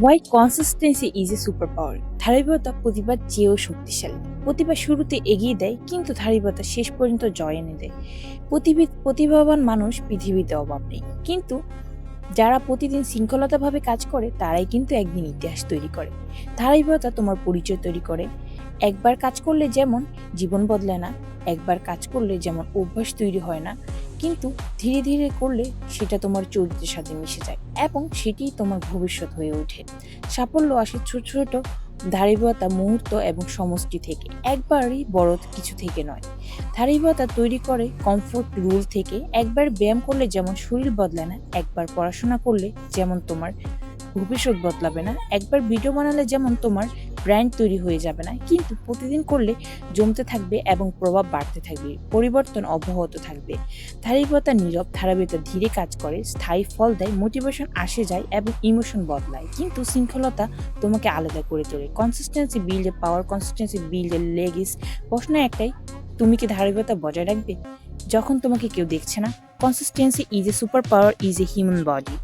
Why consistency is a super power. ধারাবাহিকতা প্রতিবার চেয়েও শক্তিশালী। প্রতিবার শুরুতে এগিয়ে দেয়, কিন্তু ধারাবাহিকতা শেষ পর্যন্ত জয় এনে দেয়। প্রতিভাবান মানুষ পৃথিবীতে অভাব নেই, কিন্তু যারা প্রতিদিন শৃঙ্খলতাভাবে কাজ করে তারাই কিন্তু একদিন ইতিহাস তৈরি করে। ধারাবাহিকতা তোমার পরিচয় তৈরি করে। একবার কাজ করলে যেমন জীবন বদলায় না, একবার কাজ করলে যেমন অভ্যাস তৈরি হয় না, কিন্তু ধীরে ধীরে করলে সেটা তোমার চরিত্রের সাথে মিশে যায় এবং সেটিই তোমার ভবিষ্যৎ হয়ে ওঠে। সাফল্য আসে ছোট ছোট ধারাবাহিকতা, মুহূর্ত এবং সমষ্টি থেকে, একবারই বড় কিছু থেকে নয়। ধারাবাহিকতা তৈরি করে কমফোর্ট রুল থেকে। একবার ব্যায়াম করলে যেমন শরীর বদলায় না, একবার পড়াশোনা করলে যেমন তোমার ভবিষ্যৎ বদলাবে না, একবার ভিডিও বানালে যেমন তোমার ব্র্যান্ড তৈরি হয়ে যাবে না, কিন্তু প্রতিদিন করলে জমতে থাকবে এবং প্রভাব বাড়তে থাকবে, পরিবর্তন অব্যাহত থাকবে। ধারাবাহিকতা নীরব, ধারাবাহিকতা ধীরে কাজ করে, স্থায়ী ফল দেয়, মোটিভেশন আসে যায় এবং ইমোশন বদলায়, কিন্তু শৃঙ্খলতা তোমাকে আলাদা করে তোলে। Consistency build a power, consistency build a leggings. প্রশ্ন একটাই, তুমি কি ধারাবাহিকতা বজায় রাখবে যখন তোমাকে কেউ দেখছে না? Consistency is a super power, is a human body.